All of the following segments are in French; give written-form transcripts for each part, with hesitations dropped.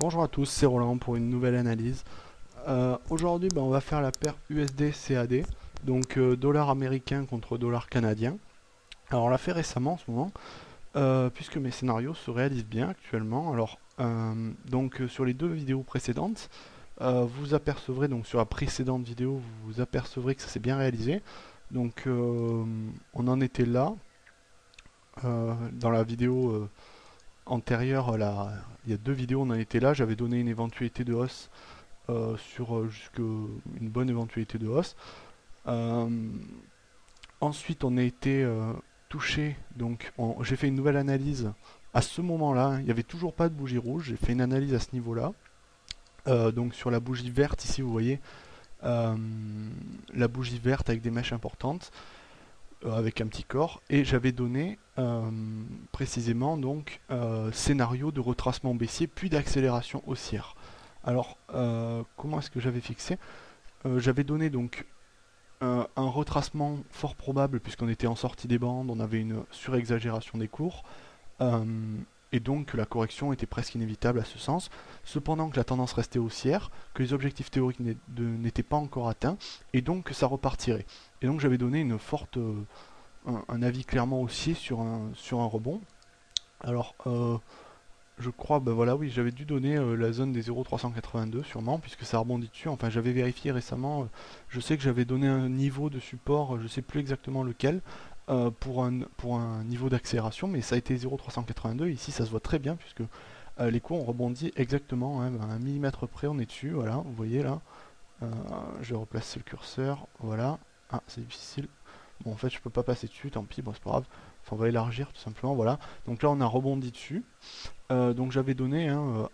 Bonjour à tous, c'est Roland pour une nouvelle analyse. Aujourd'hui, on va faire la paire USD-CAD, donc dollar américain contre dollar canadien. Alors on l'a fait récemment en ce moment, puisque mes scénarios se réalisent bien actuellement. Alors, sur les deux vidéos précédentes, vous apercevrez, donc sur la précédente vidéo, vous apercevrez que ça s'est bien réalisé. Donc on en était là, dans la vidéo antérieure, il y a deux vidéos, on en était là, j'avais donné une éventualité de hausse sur jusque une bonne éventualité de hausse. Euh, Ensuite, on a été touché, donc j'ai fait une nouvelle analyse à ce moment-là. Il n'y avait toujours pas de bougie rouge, j'ai fait une analyse à ce niveau-là. Donc sur la bougie verte, ici vous voyez euh, la bougie verte avec des mèches importantes, avec un petit corps, et j'avais donné précisément donc scénario de retracement baissier puis d'accélération haussière. Alors, comment est-ce que j'avais fixé? J'avais donné donc un retracement fort probable puisqu'on était en sortie des bandes, on avait une surexagération des cours, euh, et donc que la correction était presque inévitable à ce sens. Cependant que la tendance restait haussière, que les objectifs théoriques n'étaient pas encore atteints, et donc que ça repartirait. Et donc j'avais donné une forte, un avis clairement haussier sur un rebond. Alors, je crois, ben voilà, oui, j'avais dû donner la zone des 0,382 sûrement, puisque ça rebondit dessus. Enfin, j'avais vérifié récemment. Je sais que j'avais donné un niveau de support, je sais plus exactement lequel, pour un niveau d'accélération, mais ça a été 0,382. Ici, ça se voit très bien, puisque les cours ont rebondi exactement, hein, à un millimètre près, on est dessus. Voilà, vous voyez là. Euh, je vais replacer le curseur. Voilà. Ah, c'est difficile. Bon, en fait, je peux pas passer dessus, tant pis, bon, c'est pas grave. Enfin, on va élargir tout simplement. Voilà. Donc là, on a rebondi dessus. Donc j'avais donné, hein,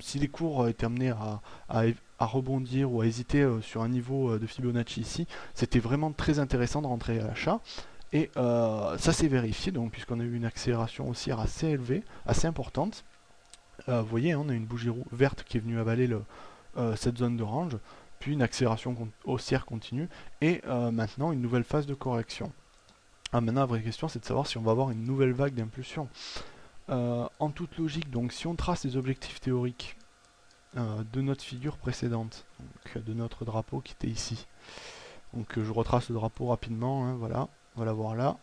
si les cours étaient amenés à, à rebondir ou à hésiter sur un niveau de Fibonacci ici, c'était vraiment très intéressant de rentrer à l'achat. Et ça s'est vérifié, donc puisqu'on a eu une accélération haussière assez élevée, assez importante. Vous voyez, hein, on a une bougie verte qui est venue avaler cette zone de range, puis une accélération haussière continue, et maintenant une nouvelle phase de correction. Ah, maintenant la vraie question c'est de savoir si on va avoir une nouvelle vague d'impulsion. En toute logique, donc si on trace les objectifs théoriques de notre figure précédente, donc de notre drapeau qui était ici. Donc je retrace le drapeau rapidement, hein, voilà, on va l'avoir là,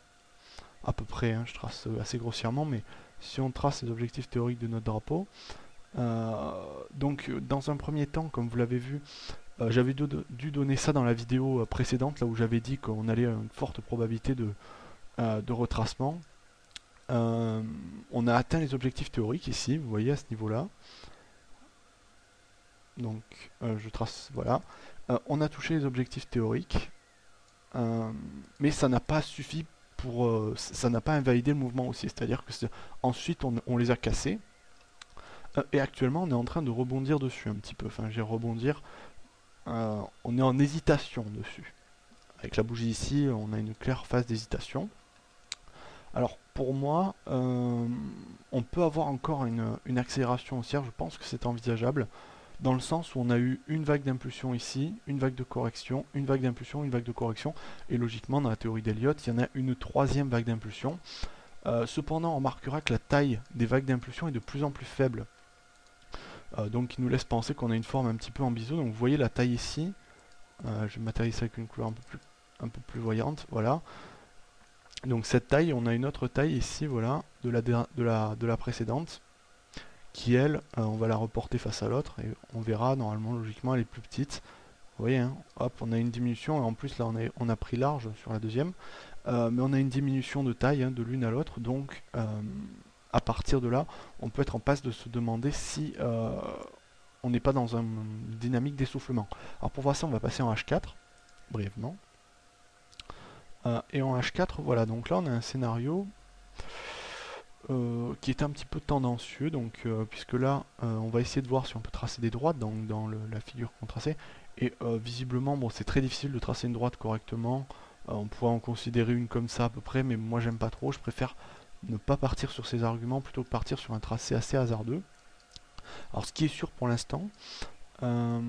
à peu près, hein, je trace assez grossièrement, mais si on trace les objectifs théoriques de notre drapeau, donc dans un premier temps, comme vous l'avez vu, j'avais dû donner ça dans la vidéo précédente, là où j'avais dit qu'on allait à une forte probabilité de retracement. Euh, on a atteint les objectifs théoriques ici, vous voyez à ce niveau-là. Donc je trace, voilà. On a touché les objectifs théoriques, mais ça n'a pas suffi pour, ça n'a pas invalidé le mouvement aussi. C'est-à-dire que ensuite on les a cassés, et actuellement on est en train de rebondir dessus un petit peu. Enfin, j'ai rebondir. On est en hésitation dessus. Avec la bougie ici, on a une claire phase d'hésitation. Alors pour moi, on peut avoir encore une accélération haussière. Je pense que c'est envisageable. Dans le sens où on a eu une vague d'impulsion ici, une vague de correction, une vague d'impulsion, une vague de correction, et logiquement dans la théorie d'Elliott, il y en a une troisième vague d'impulsion. Cependant, on remarquera que la taille des vagues d'impulsion est de plus en plus faible, donc il nous laisse penser qu'on a une forme un petit peu en biseau. Donc vous voyez la taille ici, je vais matérialiser avec une couleur un peu plus voyante, voilà. Donc cette taille, on a une autre taille ici, voilà, de la précédente, qui elle, on va la reporter face à l'autre, et on verra, normalement, logiquement, elle est plus petite. Vous voyez, hein, hop, on a une diminution, et en plus là on a pris large sur la deuxième, mais on a une diminution de taille, hein, de l'une à l'autre, donc à partir de là, on peut être en passe de se demander si on n'est pas dans une dynamique d'essoufflement. Alors pour voir ça, on va passer en H4, brièvement. Et en H4, voilà, donc là on a un scénario qui est un petit peu tendancieux, donc puisque là on va essayer de voir si on peut tracer des droites dans la figure qu'on traçait, et visiblement bon c'est très difficile de tracer une droite correctement. On pourrait en considérer une comme ça à peu près, mais moi j'aime pas trop, je préfère ne pas partir sur ces arguments plutôt que partir sur un tracé assez hasardeux. Alors ce qui est sûr pour l'instant, euh,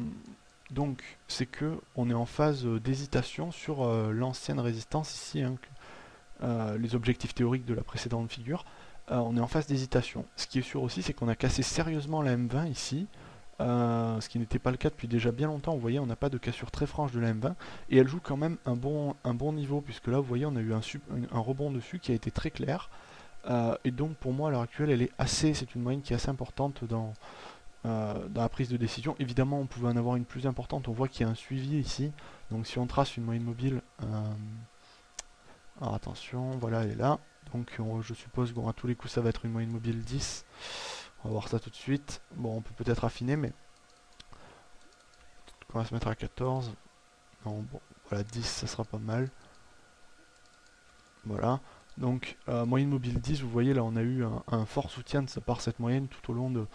donc c'est que on est en phase d'hésitation sur l'ancienne résistance ici, hein, les objectifs théoriques de la précédente figure. on est en phase d'hésitation. Ce qui est sûr aussi, c'est qu'on a cassé sérieusement la M20 ici, ce qui n'était pas le cas depuis déjà bien longtemps. Vous voyez, on n'a pas de cassure très franche de la M20, et elle joue quand même un bon niveau, puisque là, vous voyez, on a eu un rebond dessus qui a été très clair. Et donc pour moi à l'heure actuelle c'est une moyenne qui est assez importante dans la prise de décision. Évidemment on pouvait en avoir une plus importante, on voit qu'il y a un suivi ici, donc si on trace une moyenne mobile, alors attention, voilà elle est là, donc je suppose qu'à tous les coups ça va être une moyenne mobile 10, on va voir ça tout de suite. Bon, on peut peut-être affiner, mais on va se mettre à 14, non bon, voilà 10 ça sera pas mal, voilà. Donc moyenne mobile 10, vous voyez là on a eu un fort soutien de sa part cette moyenne tout au long de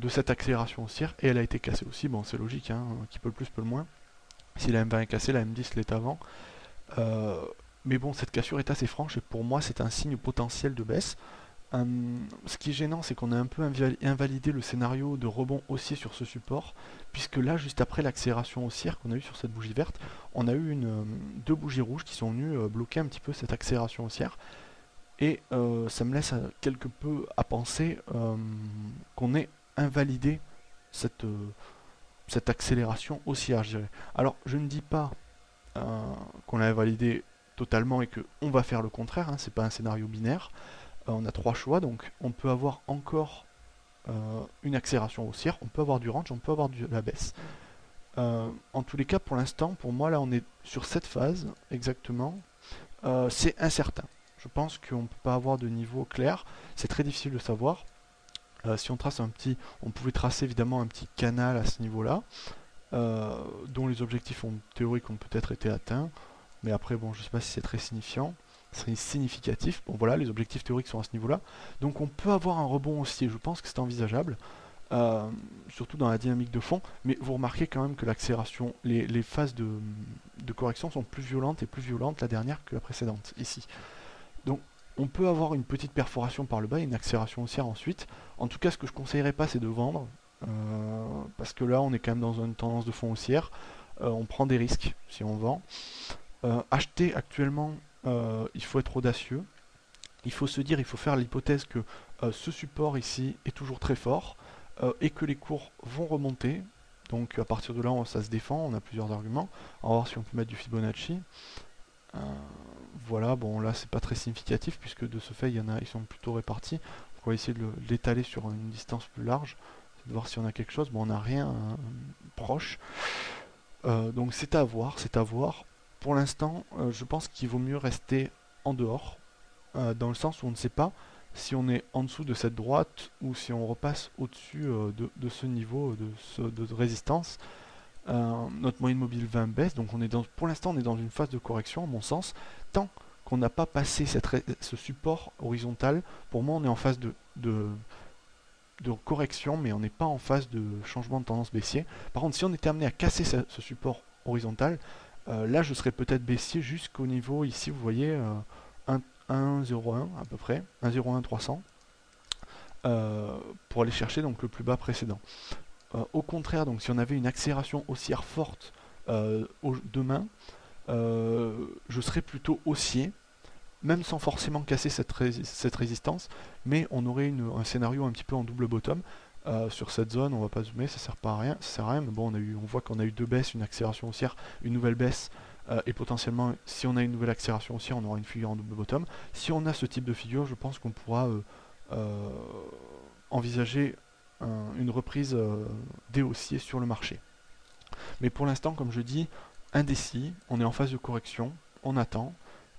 cette accélération haussière, et elle a été cassée aussi, bon c'est logique, hein, qui peut le plus peut le moins. Si la M20 est cassée, la M10 l'est avant. Mais bon, cette cassure est assez franche, et pour moi c'est un signe potentiel de baisse. Ce qui est gênant, c'est qu'on a un peu invalidé le scénario de rebond haussier sur ce support, puisque là, juste après l'accélération haussière qu'on a eu sur cette bougie verte, on a eu deux bougies rouges qui sont venues bloquer un petit peu cette accélération haussière. Et ça me laisse quelque peu à penser qu'on ait invalidé cette accélération haussière, je dirais. Alors, je ne dis pas qu'on l'a invalidé totalement et qu'on va faire le contraire, hein, c'est pas un scénario binaire. On a trois choix, donc on peut avoir encore une accélération haussière, on peut avoir du range, on peut avoir de la baisse. En tous les cas, pour l'instant, pour moi, là, on est sur cette phase, exactement. C'est incertain. Je pense qu'on ne peut pas avoir de niveau clair, c'est très difficile de savoir. Si on trace on pouvait tracer évidemment un petit canal à ce niveau-là, dont les objectifs théoriques ont peut-être été atteints, mais après, bon, je ne sais pas si c'est très significatif. Bon, voilà, les objectifs théoriques sont à ce niveau-là. Donc on peut avoir un rebond haussier, je pense que c'est envisageable, surtout dans la dynamique de fond, mais vous remarquez quand même que l'accélération, les phases de correction sont plus violentes la dernière que la précédente, ici. Donc on peut avoir une petite perforation par le bas et une accélération haussière ensuite. En tout cas, ce que je conseillerais pas, c'est de vendre, parce que là, on est quand même dans une tendance de fond haussière. On prend des risques si on vend. Acheter actuellement, il faut être audacieux. Il faut se dire, il faut faire l'hypothèse que ce support ici est toujours très fort et que les cours vont remonter. Donc à partir de là, ça se défend, on a plusieurs arguments. On va voir si on peut mettre du Fibonacci. Voilà, bon là c'est pas très significatif puisque de ce fait ils sont plutôt répartis. On va essayer de l'étaler sur une distance plus large, de voir si on a quelque chose. Bon, on n'a rien proche. Donc c'est à voir, c'est à voir. Pour l'instant, je pense qu'il vaut mieux rester en dehors, dans le sens où on ne sait pas si on est en dessous de cette droite ou si on repasse au-dessus de ce niveau de résistance. Notre moyenne mobile 20 baisse, donc pour l'instant on est dans une phase de correction, à mon sens. Tant qu'on n'a pas passé ce support horizontal, pour moi on est en phase de correction, mais on n'est pas en phase de changement de tendance baissier. Par contre, si on était amené à casser ce support horizontal, là je serais peut-être baissier jusqu'au niveau, ici vous voyez, 1,01 à peu près, 1,01 300, pour aller chercher donc le plus bas précédent. Au contraire, donc si on avait une accélération haussière forte demain, je serais plutôt haussier, même sans forcément casser cette résistance, mais on aurait un scénario un petit peu en double bottom. Sur cette zone, on va pas zoomer, ça sert pas à rien, ça sert à rien, mais bon, on voit qu'on a eu deux baisses, une accélération haussière, une nouvelle baisse, et potentiellement, si on a une nouvelle accélération haussière, on aura une figure en double bottom. Si on a ce type de figure, je pense qu'on pourra envisager une reprise des haussiers sur le marché. Mais pour l'instant, comme je dis, indécis, on est en phase de correction, on attend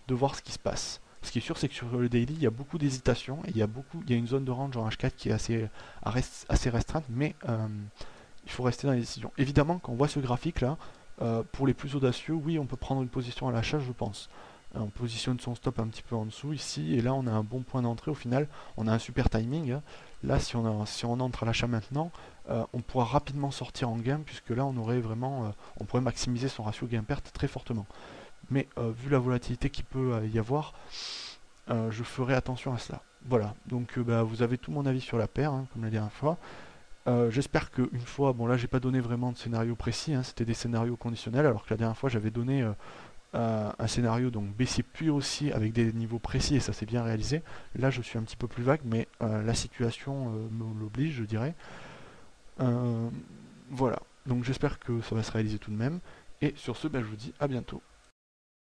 de voir ce qui se passe. Ce qui est sûr, c'est que sur le daily, il y a beaucoup d'hésitation, et il y a une zone de range en H4 qui est assez restreinte, mais il faut rester dans les décisions. Évidemment, quand on voit ce graphique là, pour les plus audacieux, oui, on peut prendre une position à l'achat, je pense. On positionne son stop un petit peu en dessous ici, et là on a un bon point d'entrée. Au final, on a un super timing, hein. Là, si on entre à l'achat maintenant, on pourra rapidement sortir en gain, puisque là on aurait vraiment, on pourrait maximiser son ratio gain-perte très fortement. Mais vu la volatilité qu'il peut y avoir, je ferai attention à cela. Voilà, donc vous avez tout mon avis sur la paire, hein, comme la dernière fois. J'espère qu'une fois, bon là j'ai pas donné vraiment de scénario précis, hein, c'était des scénarios conditionnels, alors que la dernière fois j'avais donné un scénario donc baissier puis haussier avec des niveaux précis et ça c'est bien réalisé. Là je suis un petit peu plus vague mais la situation me l'oblige je dirais. Euh, voilà, donc j'espère que ça va se réaliser tout de même et sur ce ben, je vous dis à bientôt.